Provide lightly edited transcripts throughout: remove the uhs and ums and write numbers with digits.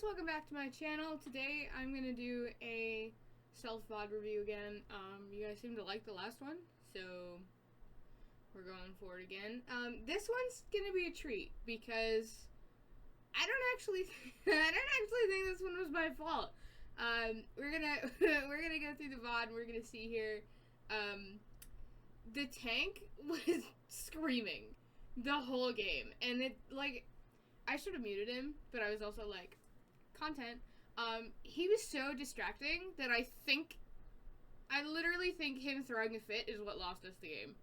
welcome back to my channel. Today I'm gonna do a self-VOD review again. You guys seem to like the last one, so we're going for it again. This one's gonna be a treat because I don't actually think this one was my fault. We're gonna go through the VOD and we're gonna see here. The tank was screaming the whole game, and it, like, I should have muted him, but I was also like, content. He was so distracting that I literally think him throwing a fit is what lost us the game.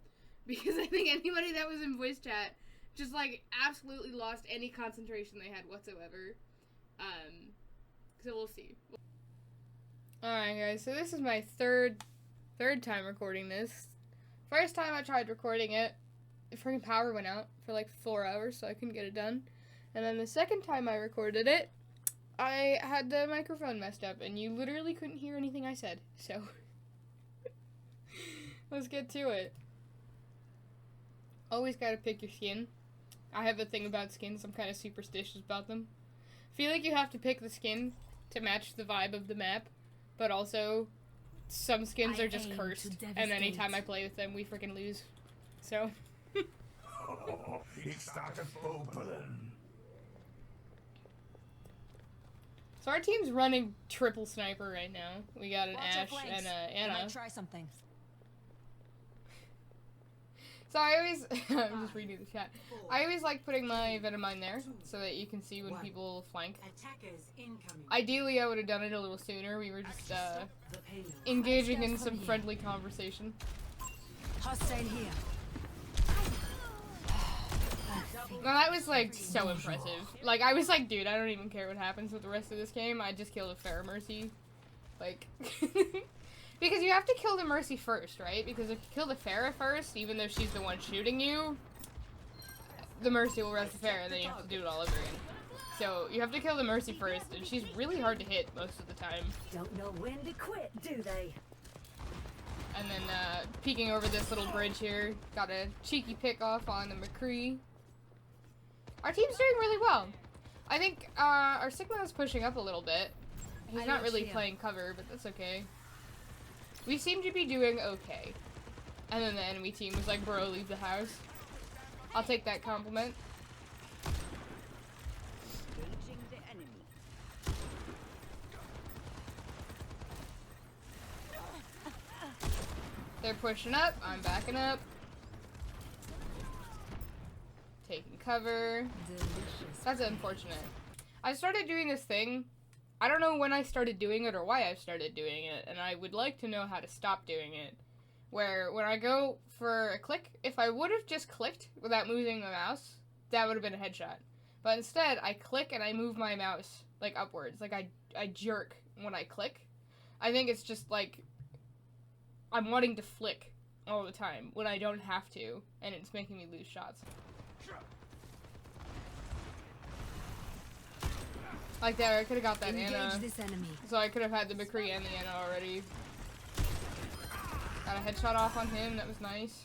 Because I think anybody that was in voice chat just, like, absolutely lost any concentration they had whatsoever. So we'll see. Alright guys, so this is my third time recording this. First time I tried recording it, the freaking power went out for like 4 hours, so I couldn't get it done. And then the second time I recorded it, I had the microphone messed up, and you literally couldn't hear anything I said. So, let's get to it. Always gotta pick your skin. I have a thing about skins. I'm kind of superstitious about them. I feel like you have to pick the skin to match the vibe of the map, but also some skins are just cursed, and anytime I play with them, we freaking lose. So. So our team's running triple sniper right now. We got an Ash and Anna. I might try something. So I always, I'm just reading the chat. I always like putting my Venom mine there so that you can see when people flank. Ideally, I would have done it a little sooner. We were just engaging in some friendly conversation. Hostile here. Well, that was, like, so impressive. Like, I was like, dude, I don't even care what happens with the rest of this game. I just killed a PHARA Mercy. Like, because you have to kill the Mercy first, right? Because if you kill the PHARA first, even though she's the one shooting you, the Mercy will res the PHARA, and then you have to do it all over again. So, you have to kill the Mercy first, and she's really hard to hit most of the time. Don't know when to quit, do they? And then, peeking over this little bridge here, got a cheeky pick off on the McCree. Our team's doing really well. I think, our Sigma is pushing up a little bit. He's not really playing cover, but that's okay. We seem to be doing okay. And then the enemy team was like, bro, leave the house. I'll take that compliment. They're pushing up, I'm backing up. Taking cover. Delicious. That's unfortunate. I started doing this thing. I don't know when I started doing it or why I started doing it, and I would like to know how to stop doing it. Where when I go for a click, if I would have just clicked without moving the mouse, that would have been a headshot. But instead, I click and I move my mouse, like, upwards. Like, I jerk when I click. I think it's just, like, I'm wanting to flick all the time when I don't have to, and it's making me lose shots. Like there, I could have got that Anna, so I could have had the McCree and the Anna already. Got a headshot off on him, that was nice.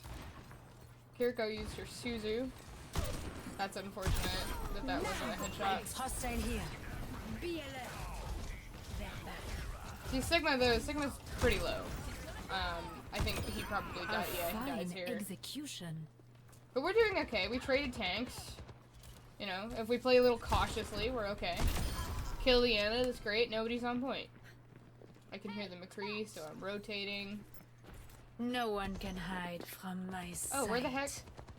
Kiriko used her Suzu. That's unfortunate that that wasn't a headshot. Hostile here. See, Sigma though, Sigma's pretty low. I think he probably died, yeah, he dies here. Execution. But we're doing okay, we traded tanks. You know, if we play a little cautiously, we're okay. Kill the Anna, that's great, nobody's on point. I can hear the McCree, so I'm rotating. No one can hide from my sight. Oh, where the heck?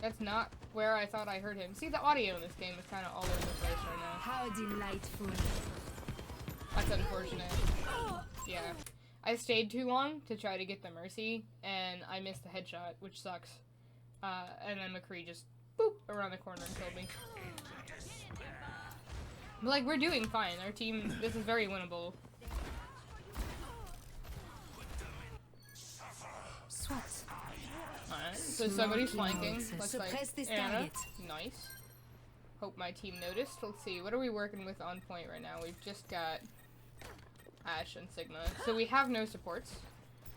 That's not where I thought I heard him. See, the audio in this game is kind of all over the place right now. How delightful. That's unfortunate. Yeah. I stayed too long to try to get the Mercy, and I missed the headshot, which sucks. And then McCree just, boop, around the corner and killed me. But, like, we're doing fine. Our team, this is very winnable. Alright, so somebody's flanking. Looks like Anna. Nice. Hope my team noticed. Let's see, what are we working with on point right now? We've just got Ash and Sigma. So we have no supports.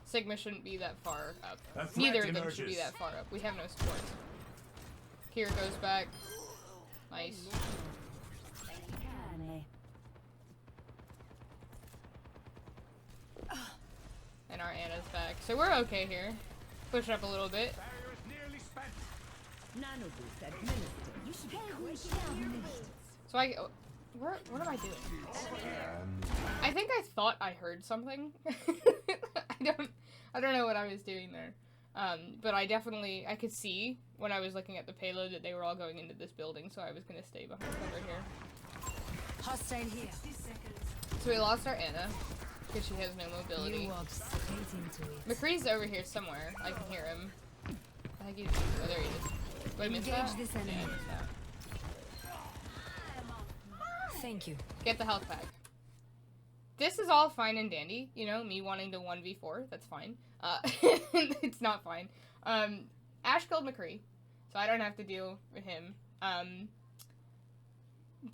Sigma shouldn't be that far up. Neither of them should be that far up. We have no supports. Kira goes back. Nice. and our Anna's back. So we're okay here. Push up a little bit. Barrier is nearly spent. Nano boost administered. You should be quick. So what am I doing? I think I thought I heard something. I don't know what I was doing there. But I could see when I was looking at the payload that they were all going into this building, so I was gonna stay behind cover here. Hostile here. So we lost our Anna, because she has no mobility. You walked straight into it. McCree's over here somewhere. I can hear him. I think he's... Oh, there he is. Wait, I missed that? Engage this enemy. Yeah, I missed that. Thank you. Get the health pack. This is all fine and dandy, you know, me wanting to 1v4, that's fine. It's not fine. Ash killed McCree, so I don't have to deal with him.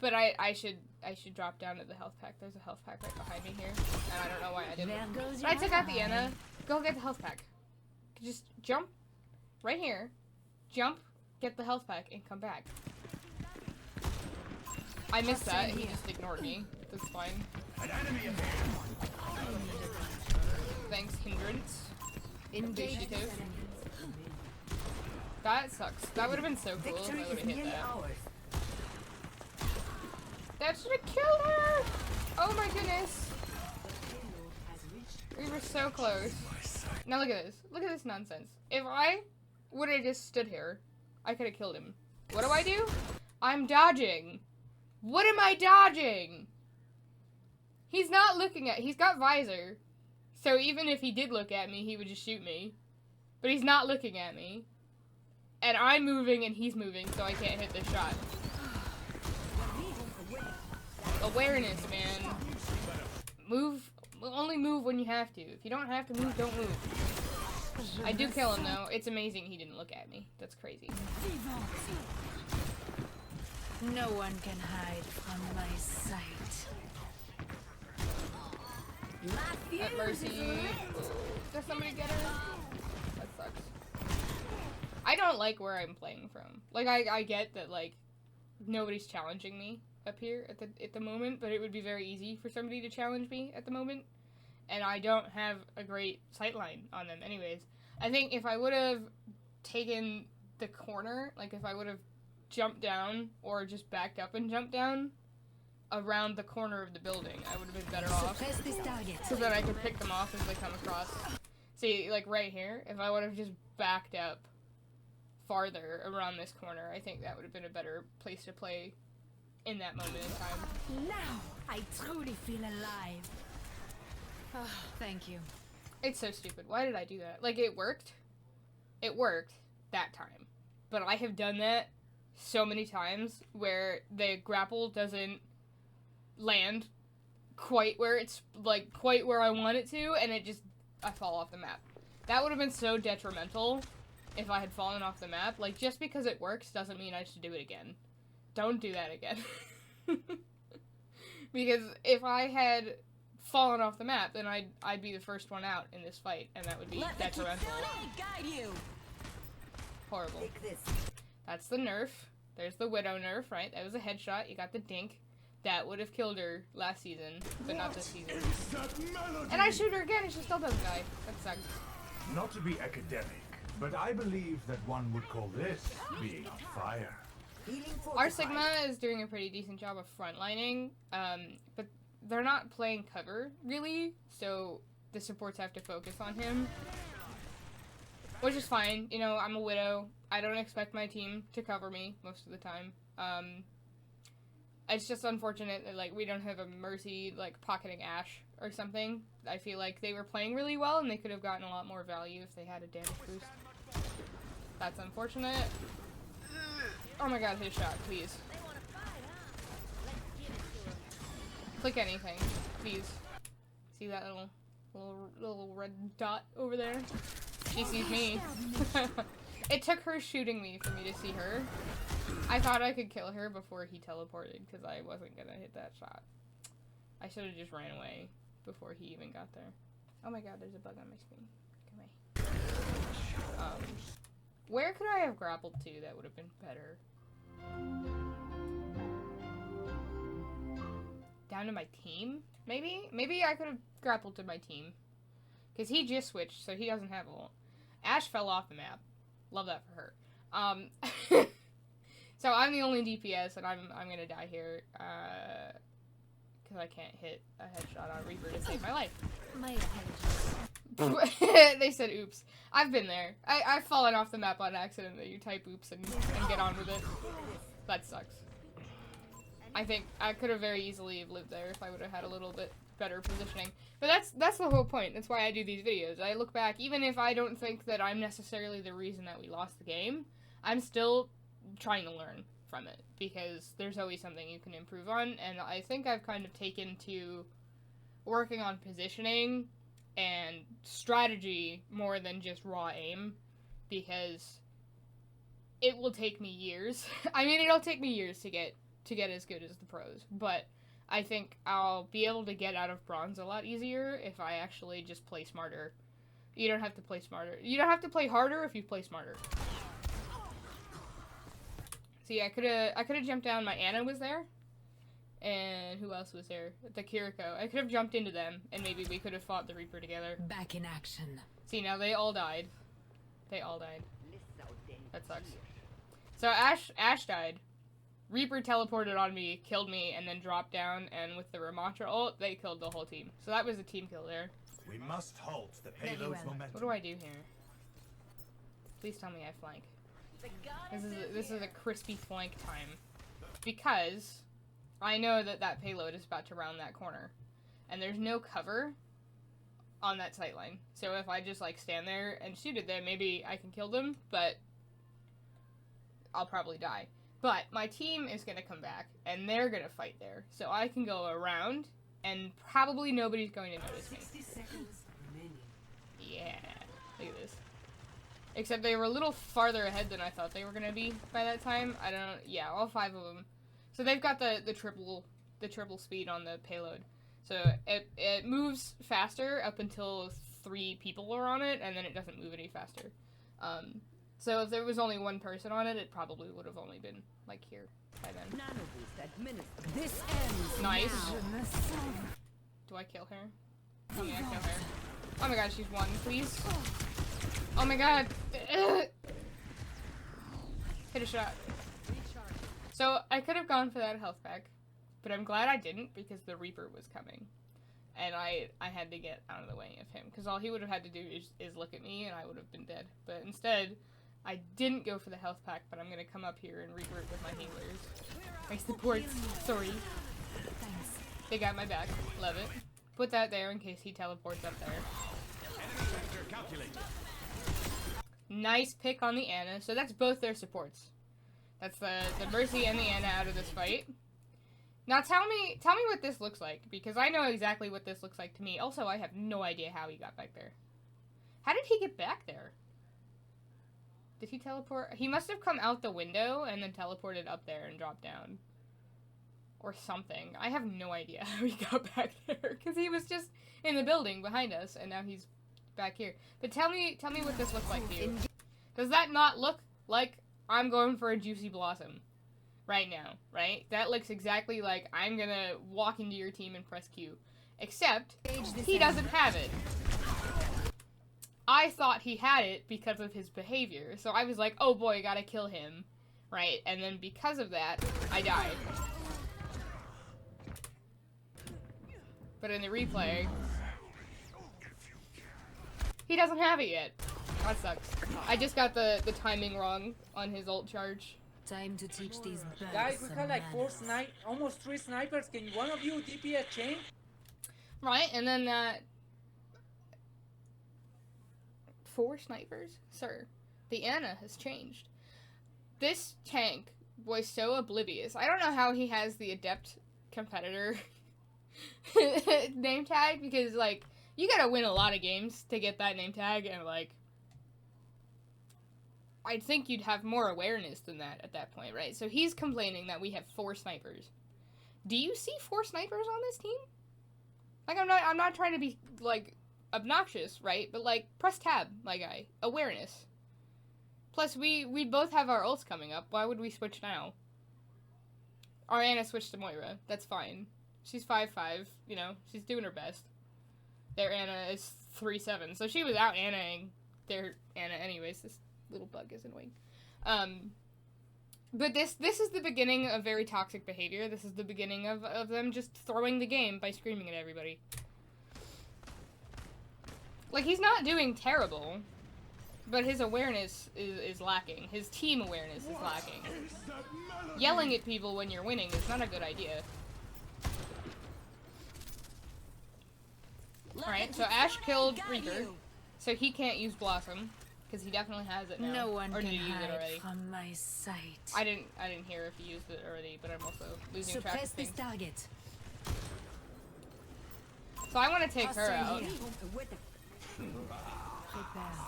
But I should drop down to the health pack. There's a health pack right behind me here, and I don't know why I didn't. There goes But I your took out the eye. Anna. Go get the health pack. Just jump right here. Jump, get the health pack, and come back. I missed that. He just ignored me. That's fine. An enemy ahead. Thanks, Hindrance. Engage Appreciate this it. enemy. That sucks. That would have been so cool if I would have hit that. That should have killed her! Oh my goodness. We were so close. Now look at this. Look at this nonsense. If I would have just stood here, I could have killed him. What do? I'm dodging. What am I dodging? He's not looking at... He's got visor. So even if he did look at me, he would just shoot me. But he's not looking at me. And I'm moving and he's moving, so I can't hit this shot. Awareness, man. Move. Only move when you have to. If you don't have to move, don't move. I do kill him, though. It's amazing he didn't look at me. That's crazy. No one can hide from my sight. At Mercy. Does somebody get her? That sucks. I don't like where I'm playing from. Like, I get that, like, nobody's challenging me up here at the moment, but it would be very easy for somebody to challenge me at the moment. And I don't have a great sightline on them anyways. I think if I would have taken the corner, like if I would have jumped down or just backed up and jumped down around the corner of the building, I would have been better off. Suppress this target. So that I could pick them off as they come across. See, like right here, if I would have just backed up farther around this corner, I think that would have been a better place to play in that moment in time. Now I truly feel alive. Oh, thank you. It's so stupid. Why did I do that? Like, it worked. It worked that time. But I have done that so many times where the grapple doesn't land quite where it's, like, quite where I want it to, and I fall off the map. That would have been so detrimental if I had fallen off the map. Like, just because it works doesn't mean I should do it again. Don't do that again. Because if I had fallen off the map, then I'd be the first one out in this fight, and that would be detrimental. Guide you. Horrible. Take this. That's the nerf. There's the Widow nerf, right? That was a headshot. You got the dink. That would have killed her last season, but not this season. And I shoot her again, and she still doesn't die. That sucks. Not to be academic, but I believe that one would call this being on fire. Our Sigma is doing a pretty decent job of frontlining, but they're not playing cover, really, so the supports have to focus on him. Which is fine, you know, I'm a Widow. I don't expect my team to cover me most of the time. It's just unfortunate that, like, we don't have a Mercy, like, pocketing Ashe or something. I feel like they were playing really well, and they could have gotten a lot more value if they had a damage boost. That's unfortunate. Oh my god, hit a shot, please. Click anything, please. See that little red dot over there? She sees me. It took her shooting me for me to see her. I thought I could kill her before he teleported because I wasn't gonna hit that shot. I should have just ran away before he even got there. Oh my god, there's a bug on my screen. Come away. Where could I have grappled to that would have been better? Down to my team? Maybe? Maybe I could have grappled to my team. Because he just switched, so he doesn't have ult. Ashe fell off the map. Love that for her. So I'm the only DPS, and I'm gonna die here. Because I can't hit a headshot on Reaper to save my life. My apologies. They said oops. I've been there. I've fallen off the map on accident that you type oops and get on with it. That sucks. I think I could have very easily lived there if I would have had a little bit better positioning. But that's the whole point. That's why I do these videos. I look back, even if I don't think that I'm necessarily the reason that we lost the game, I'm still trying to learn from it, because there's always something you can improve on, and I think I've kind of taken to working on positioning and strategy more than just raw aim, because it will take me years. I mean, it'll take me years to get as good as the pros, but I think I'll be able to get out of bronze a lot easier if I actually just play smarter. You don't have to play smarter. You don't have to play harder if you play smarter. See, I could have jumped down. My Ana was there, and who else was there? The Kiriko. I could have jumped into them, and maybe we could have fought the Reaper together. Back in action. See, now they all died. They all died. That sucks. So Ashe died. Reaper teleported on me, killed me, and then dropped down, and with the Ramattra ult, they killed the whole team. So that was a team kill there. We must halt the payload's momentum. What do I do here? Please tell me I flank. This is a crispy flank time, because I know that payload is about to round that corner, and there's no cover on that sightline. So if I just like stand there and shoot it, then maybe I can kill them, but I'll probably die. But my team is gonna come back, and they're gonna fight there, so I can go around, and probably nobody's going to notice me. 60 seconds remaining. Yeah, look at this. Except they were a little farther ahead than I thought they were gonna be by that time. I don't. Yeah, all 5 of them. So they've got the triple speed on the payload. So it moves faster up until 3 people are on it, and then it doesn't move any faster. So if there was only 1 person on it, it probably would have only been like here by then. Nano boost administered. This ends Nice. now. Do I kill her? Oh yeah, I kill her. Oh my god, she's 1, please. Oh my god. Hit a shot. So I could have gone for that health pack, but I'm glad I didn't, because the Reaper was coming. And I had to get out of the way of him, because all he would have had to do is look at me and I would have been dead. But instead, I didn't go for the health pack, but I'm going to come up here and rework with my healers. My supports. Sorry. Thanks. They got my back. Love it. Put that there in case he teleports up there. Nice pick on the Ana. So that's both their supports. That's the Mercy and the Ana out of this fight. Now tell me what this looks like, because I know exactly what this looks like to me. Also, I have no idea how he got back there. How did he get back there? Did he teleport? He must have come out the window and then teleported up there and dropped down. Or something. I have no idea how he got back there, because he was just in the building behind us, and now he's back here. But tell me what this looks like to you. Does that not look like I'm going for a Juicy Blossom right now, right? That looks exactly like I'm gonna walk into your team and press Q. Except, he doesn't have it. I thought he had it because of his behavior, so I was like, oh boy, gotta kill him, right? And then because of that, I died. But in the replay, he doesn't have it yet. That sucks. I just got the timing wrong on his ult charge. Time to teach these birds Guys, we some have like manners. almost 3 snipers. Can one of you TP a chain? Right, and then that... 4 snipers? Sir, the Ana has changed. This tank was so oblivious. I don't know how he has the adept competitor name tag, because, like, you gotta win a lot of games to get that name tag, and, like, I'd think you'd have more awareness than that at that point, right? So he's complaining that we have 4 snipers. Do you see 4 snipers on this team? Like, I'm not trying to be, like, obnoxious, right? But, like, press tab, my guy. Awareness. Plus, we both have our ults coming up. Why would we switch now? Our Ana switched to Moira. That's fine. She's 5'5", you know, she's doing her best. Their Ana is 3-7. So she was out Annaing their Anna anyways. This little bug is annoying. But this is the beginning of very toxic behavior. This is the beginning of them just throwing the game by screaming at everybody. Like, he's not doing terrible, but his awareness is lacking. His team awareness is lacking. Yelling at people when you're winning is not a good idea. Alright, so Ash killed Reaper, so he can't use Blossom, because he definitely has it now. No one or did can he use it already? hide from my sight. I didn't hear if he used it already, but I'm also losing track of Suppress this things. target. So I want to take her Hostile out. here.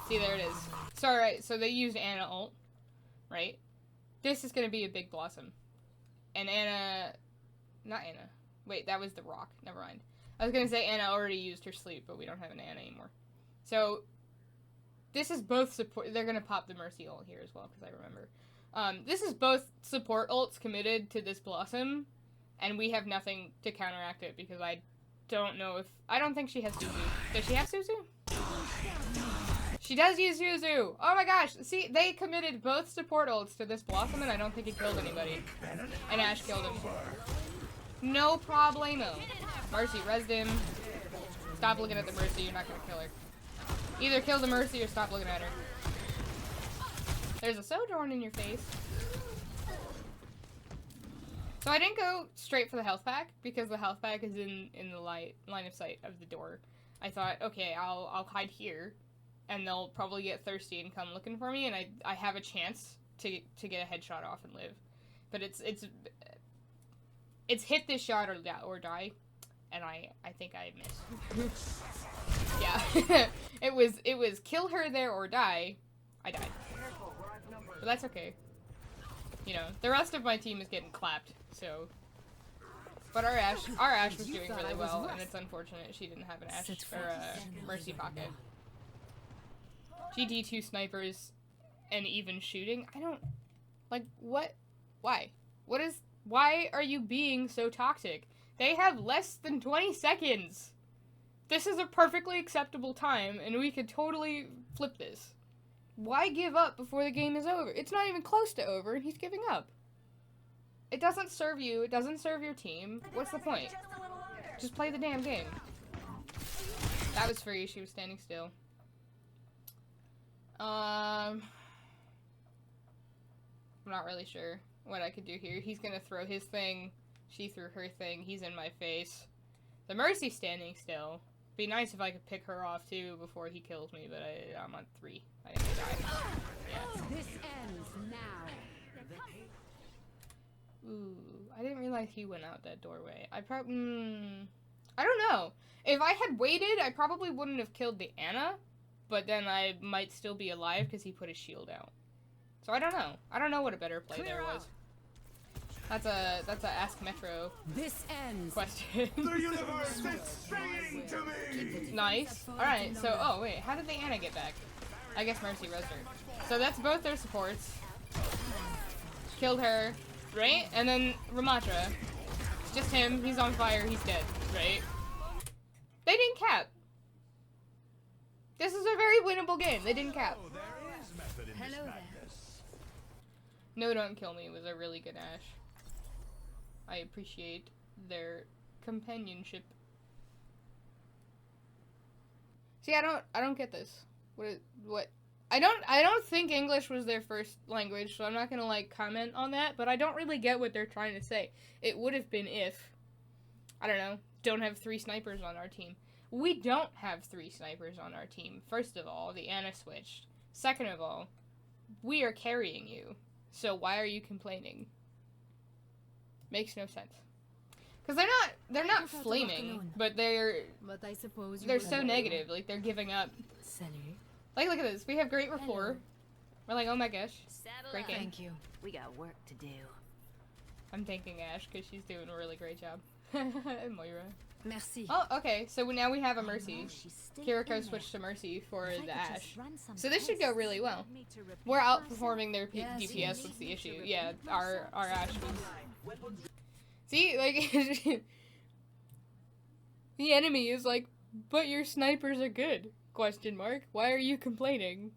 See, there it is. So, alright, so they used Anna ult, right? This is gonna be a big Blossom. And Anna... Not Anna. Wait, that was the Rock. Never mind. I was gonna say Anna already used her sleep, but we don't have an Anna anymore. So, this is both support... They're gonna pop the Mercy ult here as well, because I remember. This is both support ults committed to this Blossom, and we have nothing to counteract it, because I don't know if... I don't think she has Suzu. Does she have Suzu? She does use Yuzu! Oh my gosh! See, they committed both support ults to this Blossom, and I don't think he killed anybody. And Ash killed him. No problemo. Mercy rezzed him. Stop looking at the Mercy, you're not gonna kill her. Either kill the Mercy or stop looking at her. There's a Sojourn in your face. So I didn't go straight for the health pack, because the health pack is in the line of sight of the door. I thought, okay, I'll hide here, and they'll probably get thirsty and come looking for me, and I have a chance to get a headshot off and live. But it's hit this shot or die, and I think I missed. Yeah, it was kill her there or die. I died, but that's okay. You know, the rest of my team is getting clapped, so. But our Ash was doing really well, and it's unfortunate she didn't have an Ash or a Mercy pocket. GD2 snipers and even shooting. I don't like what. Why? Why are you being so toxic? They have less than 20 seconds. This is a perfectly acceptable time, and we could totally flip this. Why give up before the game is over? It's not even close to over, and he's giving up. It doesn't serve you. It doesn't serve your team. What's the point? Just play the damn game. That was free. She was standing still. I'm not really sure what I could do here. He's gonna throw his thing. She threw her thing. He's in my face. The Mercy's standing still. Be nice if I could pick her off too before he kills me, but I'm on 3. I think I died. Yeah. This ends now. Ooh, I didn't realize he went out that doorway. I don't know. If I had waited, I probably wouldn't have killed the Anna, but then I might still be alive because he put his shield out. So I don't know. I don't know what a better play there was. That's a Ask Metro This ends. question. The universe is singing to me! Nice. Alright, so, oh wait, how did the Anna get back? I guess Mercy rezzed her. So that's both their supports. Killed her, right? And then Ramatra. It's just him, he's on fire, he's dead, right? They didn't cap. This is a very winnable game, they didn't cap. Oh, there is method in this Hello there. madness. No Don't Kill Me was a really good Ash. I appreciate their companionship. See, I don't get this. What? I don't think English was their first language, so I'm not gonna like comment on that, but I don't really get what they're trying to say. It would have been if, I don't know, don't have 3 snipers on our team. We don't have 3 snipers on our team. First of all, the Anna switched. Second of all, we are carrying you. So why are you complaining? Makes no sense. Cause they're not flaming, but they're But I suppose so negative. Like they're giving up. Salut. Like look at this. We have great rapport. We're like, oh my gosh, great game. Thank you. We got work to do. I'm thanking Ash because she's doing a really great job. And Moira. Merci. Oh, okay. So now we have a Mercy. She's staying Kiriko in switched to Mercy for there. If I the could just Ash. run some So this should go tests, really well. me to repeat We're myself. outperforming their Yes, DPS. yes. That's the issue. Yeah, our Ash was. See, like the enemy is like But your snipers are good? Question mark. Why are you complaining?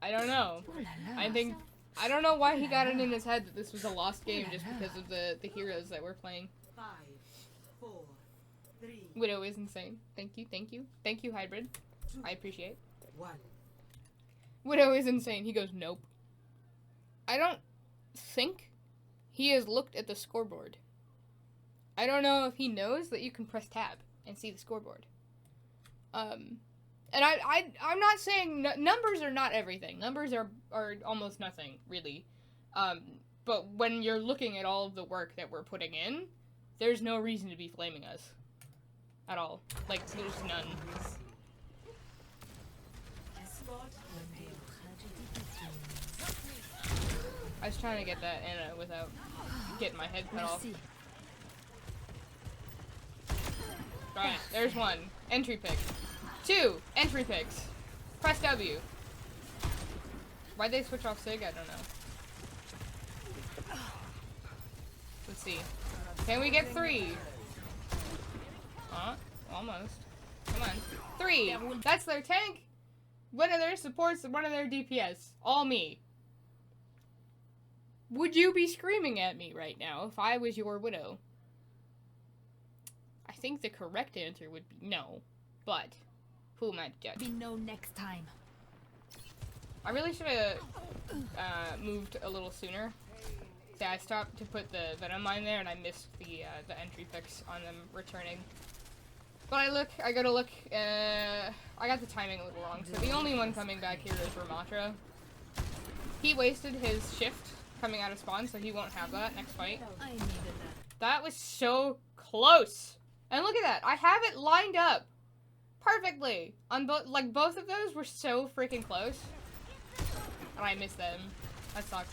I don't know. I don't know why he got it in his head that this was a lost game just because of the heroes that we're playing. 5, 4, 3, Widow is insane. Thank you, thank you. Thank you, Hybrid. I appreciate. 1. Widow is insane. He goes, nope. I don't think he has looked at the scoreboard. I don't know if he knows that you can press tab and see the scoreboard. And I'm not saying numbers are not everything. Numbers are almost nothing, really. But when you're looking at all of the work that we're putting in, there's no reason to be flaming us. At all. Like, there's none. I was trying to get that in without getting my head cut off. Alright, there's one. Entry pick. 2 entry picks. Press W. Why'd they switch off Sig? I don't know. Let's see. Can we get 3? Almost. Come on. 3! That's their tank! One of their supports and one of their DPS. All me. Would you be screaming at me right now if I was your Widow? I think the correct answer would be no. But, who am I to judge? Be no next time. I really should have moved a little sooner. See, I stopped to put the Venom mine there and I missed the entry picks on them returning. But I go to look, I got the timing a little wrong. So the only one coming back here is Ramatra. He wasted his shift coming out of spawn, so he won't have that next fight. I needed that. That was so close. And look at that. I have it lined up perfectly. On both of those were so freaking close. And I missed them. That sucked.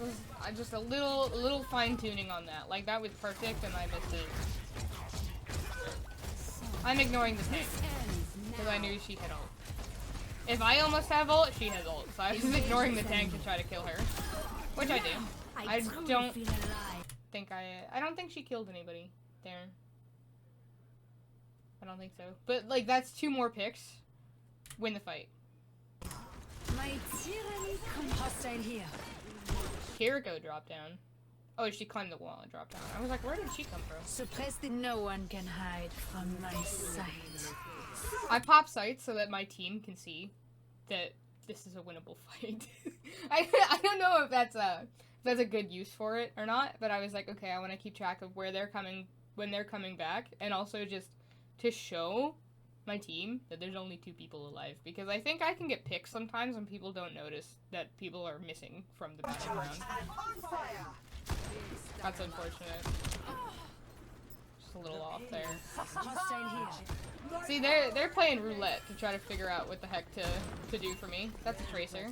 It was just a little fine tuning on that. Like, that was perfect and I missed it. I'm ignoring the tank because I knew she had ult. If I almost have ult, she has ult. So I was ignoring the tank to try to kill her, which I do. I don't think she killed anybody there. I don't think so. But like, that's 2 more picks. Win the fight. My tyranny hostile here. Kiriko dropped down. Oh, she climbed the wall and dropped down. I was like, where did she come from? Suppressed it. No one can hide from my sight. I pop sights so that my team can see that this is a winnable fight. I don't know if that's a good use for it or not, but I was like, okay, I want to keep track of where they're coming when they're coming back, and also just to show my team that there's only 2 people alive, because I think I can get picked sometimes when people don't notice that people are missing from the background. That's unfortunate. Just a little off there. Hostile here. See, they're playing roulette to try to figure out what the heck to do for me. That's a tracer.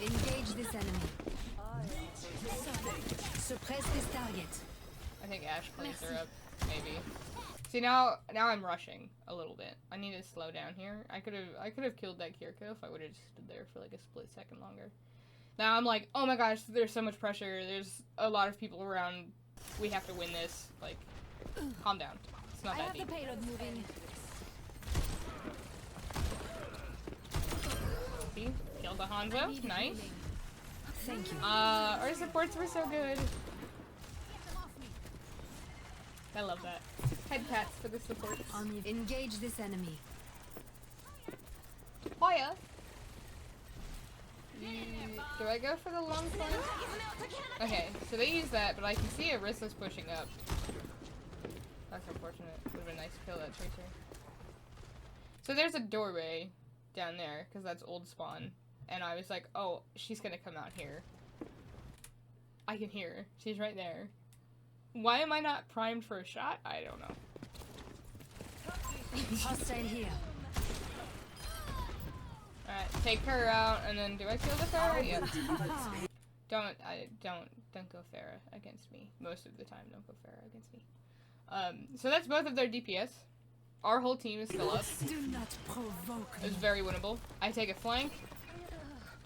Engage this enemy. Suppress this target. I think Ash plays her up, maybe. See, now I'm rushing a little bit. I need to slow down here. I could have killed that Kiriko if I would have just stood there for like a split second longer. Now I'm like, oh my gosh, there's so much pressure. There's a lot of people around. We have to win this. Like, calm down. It's not that deep. The payload moving. See? Killed the Hanzo. Nice. Thank you. Our supports were so good. I love that. Head pats for the supports. Engage this enemy. Hoya. Do I go for the long flank? Okay, so they use that, but I can see Arissa's pushing up. That's unfortunate. Would have been nice to kill that tracer. So there's a doorway down there, because that's old spawn. And I was like, oh, she's gonna come out here. I can hear her. She's right there. Why am I not primed for a shot? I don't know. Hostile here. Alright, take her out, and then do I kill the PHARA? Yep. Don't go PHARA against me. Most of the time, don't go PHARA against me. So that's both of their DPS. Our whole team is still up. Do not provoke It's very winnable. I take a flank.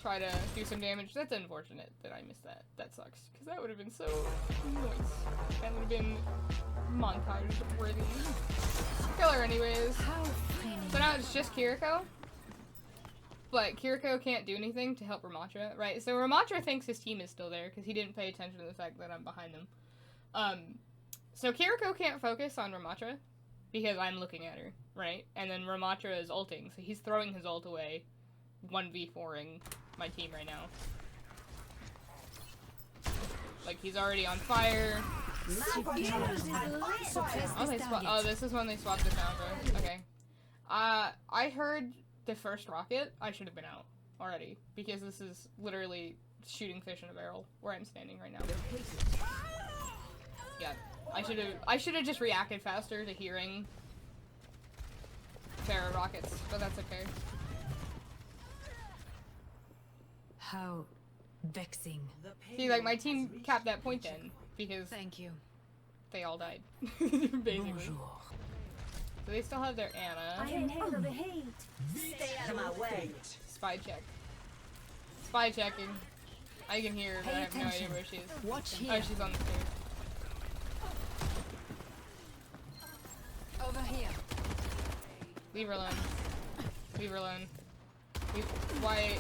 try to do some damage. That's unfortunate that I missed that. That sucks, because that would have been so nice. That would have been montage worthy. Kill her anyways. So now it's just Kiriko. But Kiriko can't do anything to help Ramatra, right? So Ramatra thinks his team is still there because he didn't pay attention to the fact that I'm behind him. So Kiriko can't focus on Ramatra because I'm looking at her, right? And then Ramatra is ulting, so he's throwing his ult away, 1v4ing my team right now. Like, he's already on fire. Oh, this is when they swapped the soundtrack. Okay. I heard the first rocket. I should have been out already, because this is literally shooting fish in a barrel where I'm standing right now. Yeah, I should have just reacted faster to hearing PHARA rockets, but that's okay. How vexing. See, like, my team capped that point then, because Thank you. they all died, basically. Bonjour. So they still have their Anna. I inhale the hate. Stay out of my way. Spy check. Spy checking. I can hear her, but I have no idea where she is. Watch here. Oh, she's on the stairs. Over here. Leave her alone. Leave her alone. Why?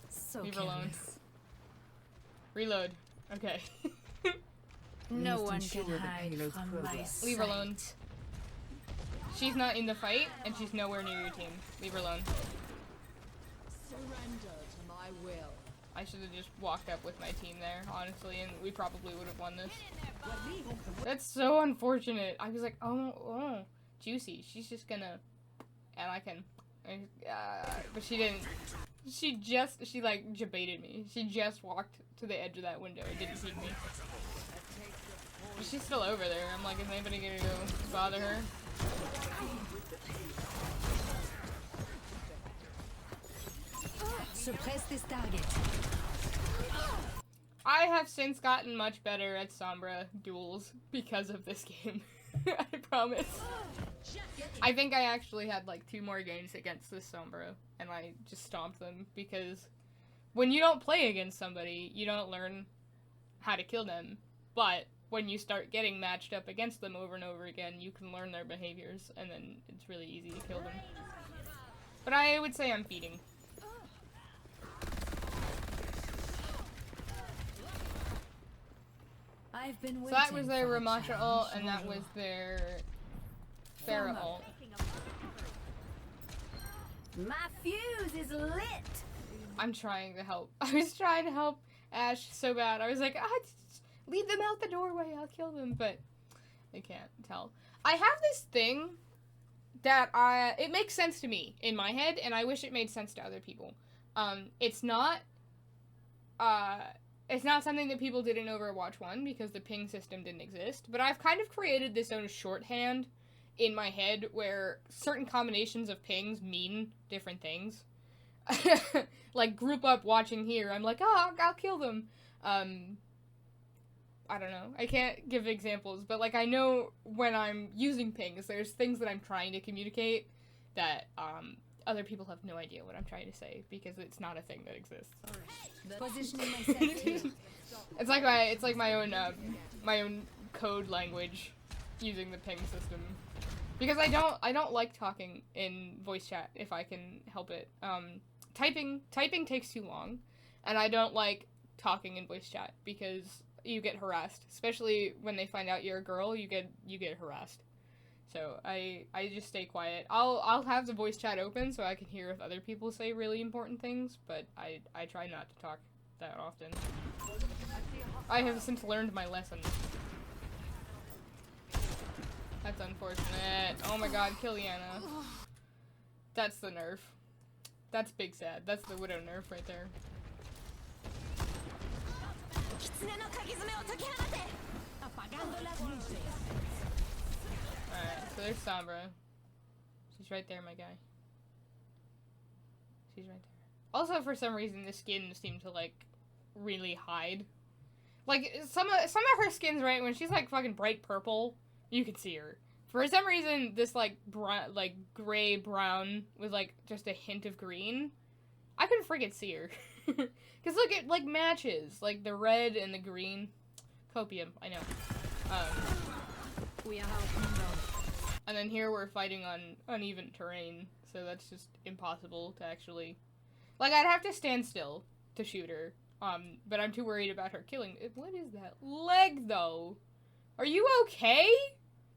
So Leave her alone. careless. Reload. Okay. No must one ensure can the hide payload's from my progress. sight. Leave her alone. She's not in the fight, and she's nowhere near your team. Leave her alone. Surrender to my will. I should have just walked up with my team there, honestly, and we probably would have won this. That's so unfortunate. I was like, oh, juicy. She's just gonna, and I can, but she didn't. She like baited me. She just walked to the edge of that window and didn't peek me. But she's still over there. I'm like, is anybody gonna go bother her? Suppress this target. I have since gotten much better at Sombra duels because of this game. I promise. I think I actually had like 2 more games against this Sombra, and I just stomped them, because when you don't play against somebody, you don't learn how to kill them. But when you start getting matched up against them over and over again, you can learn their behaviors, and then it's really easy to kill them. But I would say I'm feeding. I've been So waiting. that was their for a Ramatra ult, challenge. and that was their PHARA ult. My fuse is lit. I'm trying to help. I was trying to help Ash so bad. I was like, just lead them out the doorway, I'll kill them, but they can't tell. I have this thing that it makes sense to me in my head, and I wish it made sense to other people. It's not something that people did in Overwatch 1 because the ping system didn't exist, but I've kind of created this own shorthand in my head where certain combinations of pings mean different things. Like, group up watching here, I'm like, oh, I'll kill them. I don't know. I can't give examples, but, like, I know when I'm using pings, there's things that I'm trying to communicate that, other people have no idea what I'm trying to say, because it's not a thing that exists. Positioning myself here. It's like my own code language using the ping system. Because I don't like talking in voice chat if I can help it. Typing takes too long, and I don't like talking in voice chat because you get harassed, especially when they find out you're a girl. You get harassed. So I just stay quiet. I'll have the voice chat open so I can hear if other people say really important things, but I try not to talk that often. I have since learned my lesson. That's unfortunate. Oh my god, kill Yana. That's the nerf. That's big sad. That's the Widow nerf right there. Alright, so there's Sombra. She's right there, my guy. She's right there. Also, for some reason, the skins seem to, like, really hide. Like, some of her skins, right, when she's, like, fucking bright purple, you can see her. For some reason, this, like, gray-brown with, like, just a hint of green, I couldn't freaking see her. Because look at, like, matches. Like, the red and the green. Copium, I know. We are outnumbered. And then here we're fighting on uneven terrain. So that's just impossible to actually... Like, I'd have to stand still to shoot her. But I'm too worried about her killing... What is that leg, though? Are you okay?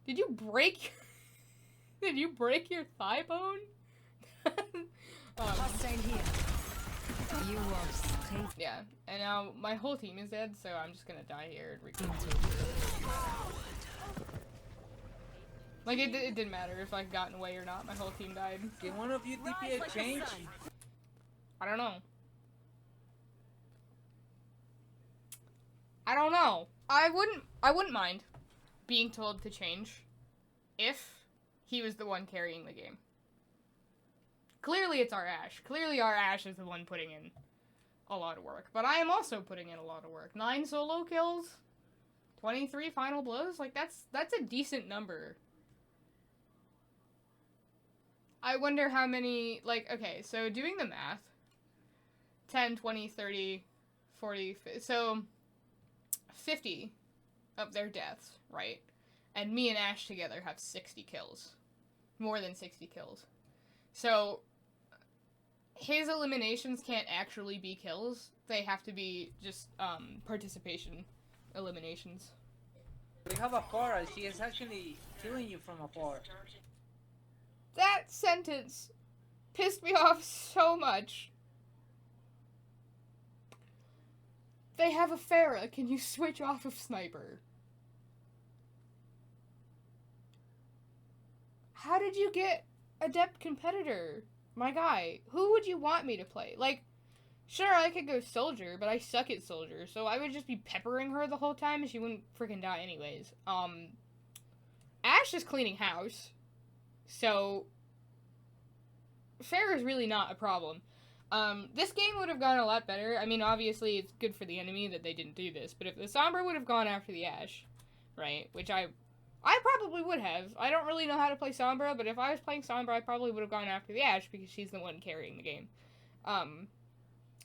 Did you break... Did you break your thigh bone? Hostile here. You will stay. Yeah, and now my whole team is dead, so I'm just gonna die here and recall. Like, it didn't matter if I'd gotten away or not, my whole team died. Can one of you TP a change? I don't know. I don't know. I wouldn't mind being told to change if he was the one carrying the game. Clearly it's our Ashe. Clearly our Ashe is the one putting in a lot of work. But I am also putting in a lot of work. 9 solo kills, 23 final blows. Like, that's a decent number. I wonder how many, like, okay, so doing the math. 10, 20, 30, 40, so 50 of their deaths, right? And me and Ashe together have 60 kills. More than 60 kills. So, his eliminations can't actually be kills. They have to be just, participation eliminations. We have a PHARA. She is actually killing you from afar. That sentence pissed me off so much. They have a PHARA. Can you switch off of sniper? How did you get adept competitor? My guy, who would you want me to play? Like, sure, I could go soldier, but I suck at soldier, so I would just be peppering her the whole time and she wouldn't freaking die anyways. Ashe is cleaning house, so PHARA is really not a problem. This game would have gone a lot better. I mean, obviously, it's good for the enemy that they didn't do this, but if the Sombra would have gone after the Ashe, right, which I probably would have. I don't really know how to play Sombra, but if I was playing Sombra, I probably would have gone after the Ashe because she's the one carrying the game.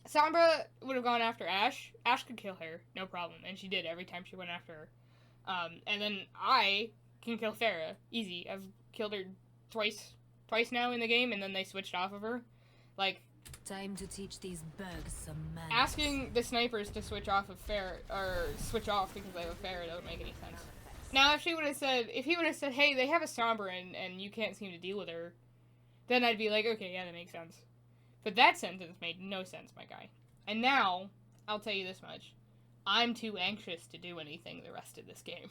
Sombra would have gone after Ashe. Ashe could kill her, no problem, and she did every time she went after her. And then I can kill PHARA. Easy. I've killed her twice now in the game, and then they switched off of her. Like, Time to teach these bugs some manners. asking the snipers to switch off of PHARA, or switch off because they have a PHARA doesn't make any sense. Now, if he would have said, hey, they have a Sombra and you can't seem to deal with her, then I'd be like, okay, yeah, that makes sense. But that sentence made no sense, my guy. And now, I'll tell you this much. I'm too anxious to do anything the rest of this game.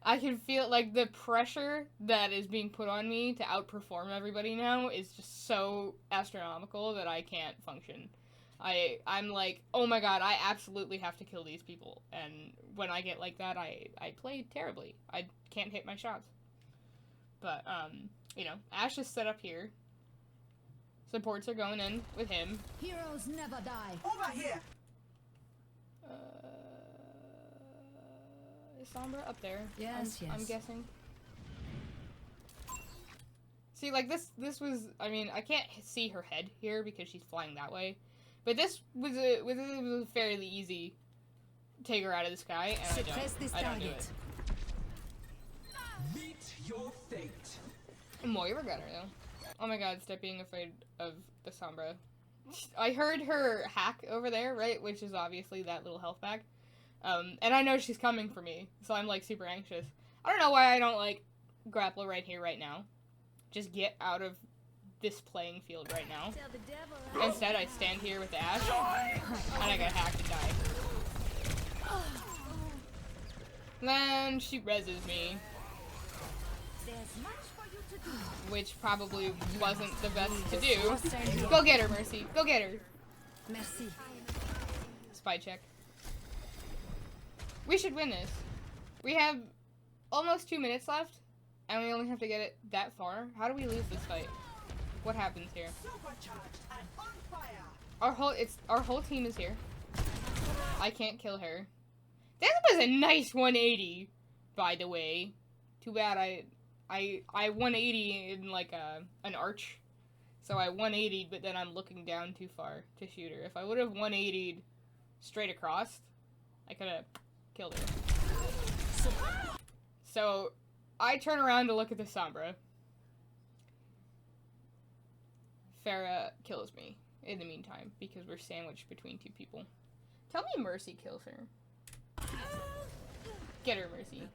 I can feel, like, the pressure that is being put on me to outperform everybody now is just so astronomical that I can't function. I'm like, oh my god, I absolutely have to kill these people. And when I get like that, I play terribly. I can't hit my shots. But, you know, Ashe is set up here. Supports are going in with him. Heroes never die. Over here. Is Sombra up there? Yes, I'm yes. guessing. See, like, this was, I mean, I can't see her head here because she's flying that way. But this was a fairly easy take her out of the sky, and Suppress this I don't do target. it. Meet your fate. Moira got her, though. Oh my god, stop being afraid of the Sombra. I heard her hack over there, right? Which is obviously that little health pack. And I know she's coming for me, so I'm, like, super anxious. I don't know why I don't, like, grapple right here, right now. Just get out of this playing field right now. Instead, I stand here with the Ashe, and I get hacked and die. Then she reses me, which probably wasn't the best to do. Go get her, Mercy. Go get her. Merci. Spy check. We should win this. We have almost 2 minutes left, and we only have to get it that far. How do we lose this fight? What happens here? Our whole team is here. I can't kill her. That was a nice 180, by the way. Too bad I 180 in like an arch. So I 180'd, but then I'm looking down too far to shoot her. If I would have 180'd straight across, I could have killed her. So I turn around to look at the Sombra. PHARA kills me in the meantime because we're sandwiched between two people. Tell me Mercy kills her. Get her, Mercy.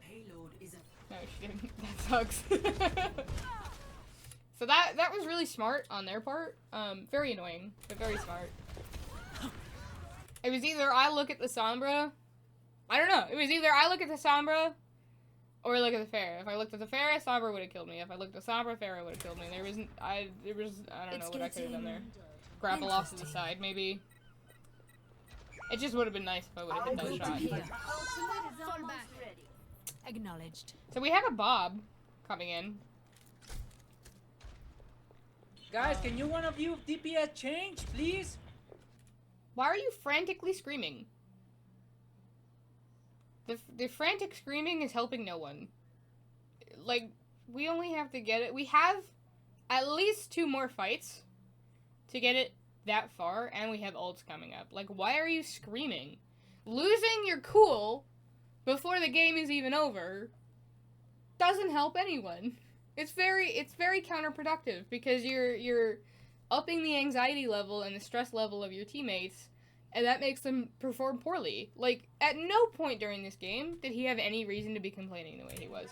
No, she didn't. That sucks. So that was really smart on their part. Very annoying, but very smart. It was either I look at the Sombra. I don't know. It was either I look at the Sombra or look at the PHARA. If I looked at the PHARA, Sombra would have killed me. If I looked at the Sombra, PHARA would have killed me. I don't know what I could have done there. Grapple off to the side, maybe. It just would have been nice if I would have hit that shot. Acknowledged. So we have a Bob coming in. Guys, can you one of you DPS change, please? Why are you frantically screaming? The frantic screaming is helping no one. Like, we only have to get it. We have at least 2 more fights to get it that far, and we have ults coming up. Like, why are you screaming? Losing your cool before the game is even over doesn't help anyone. It's very counterproductive because you're upping the anxiety level and the stress level of your teammates, and that makes them perform poorly. Like, at no point during this game did he have any reason to be complaining the way he was.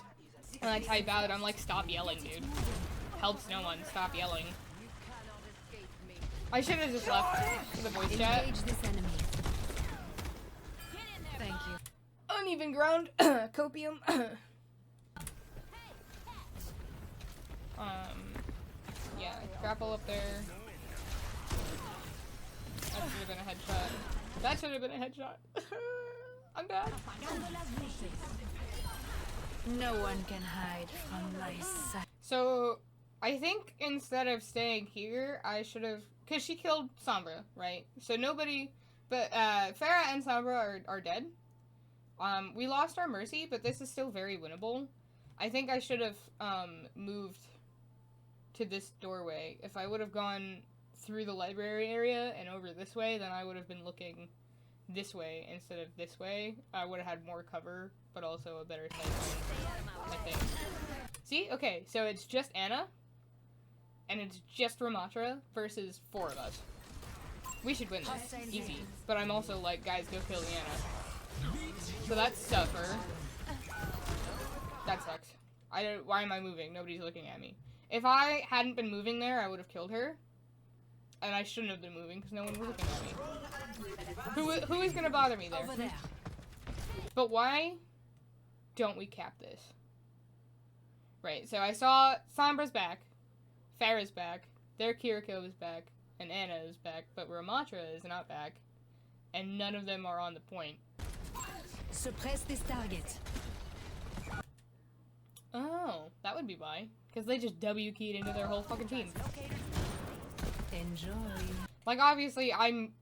And I type out, I'm like, stop yelling, dude. Helps no one. Stop yelling. I should have just left the voice chat. Engage this enemy. Thank you. Uneven ground. Copium. Yeah, grapple up there. That should have been a headshot. That should have been a headshot. I'm bad. No one can hide from my sight. So, I think instead of staying here, I should have... Because she killed Sombra, right? So nobody... But, PHARA and Sombra are dead. We lost our Mercy, but this is still very winnable. I think I should have, moved to this doorway. If I would have gone through the library area and over this way, then I would have been looking this way instead of this way. I would have had more cover, but also a better sight line, I think. See? Okay, so it's just Anna, and it's just Ramatra versus 4 of us. We should win this. Easy. But I'm also like, guys, go kill the Anna. So that's suffer. That sucks. Why am I moving? Nobody's looking at me. If I hadn't been moving there, I would have killed her. And I shouldn't have been moving because no one was looking at me. Who is gonna bother me there? Over there. But why don't we cap this? Right, so I saw Sombra's back, PHARA's back, their Kiriko is back, and Anna is back, but Ramatra is not back, and none of them are on the point. Suppress this target. Oh, that would be why. Because they just W-keyed into their whole fucking team. Enjoy. Like, obviously, I'm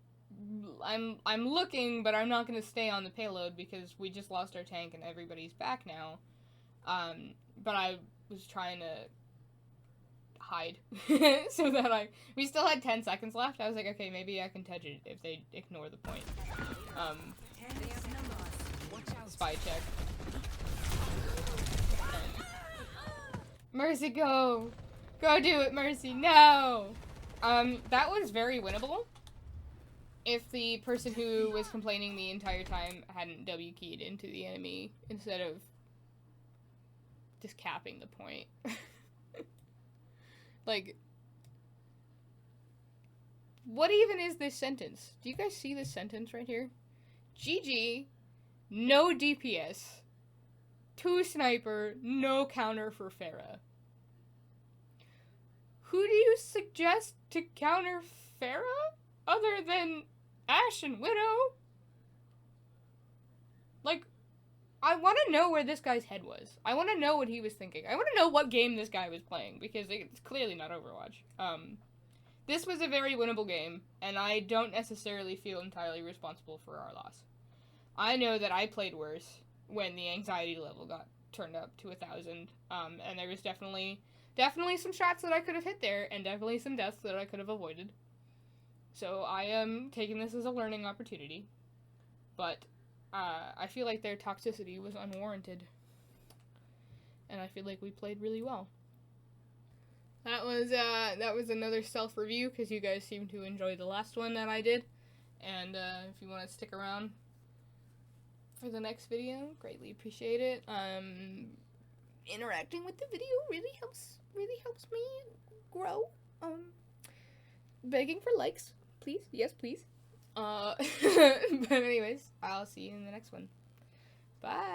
looking, but I'm not gonna stay on the payload because we just lost our tank and everybody's back now. But I was trying to hide so that we still had 10 seconds left. I was like, okay, maybe I can touch it if they ignore the point. Spy check. Mercy, go! Go do it, Mercy, no! That was very winnable. If the person who was complaining the entire time hadn't W-keyed into the enemy instead of just capping the point. Like, what even is this sentence? Do you guys see this sentence right here? GG, no DPS, 2 sniper, no counter for PHARA. Who do you suggest to counter PHARA other than Ashe and Widow? Like, I want to know where this guy's head was. I want to know what he was thinking. I want to know what game this guy was playing, because it's clearly not Overwatch. This was a very winnable game, and I don't necessarily feel entirely responsible for our loss. I know that I played worse when the anxiety level got turned up to 1,000, and there was definitely definitely some shots that I could have hit there, and definitely some deaths that I could have avoided. So I am taking this as a learning opportunity. But I feel like their toxicity was unwarranted. And I feel like we played really well. That was another self-review, because you guys seemed to enjoy the last one that I did. And if you want to stick around for the next video, greatly appreciate it. Interacting with the video really helps me grow. Begging for likes, please. Yes, please. But anyways, I'll see you in the next one. Bye.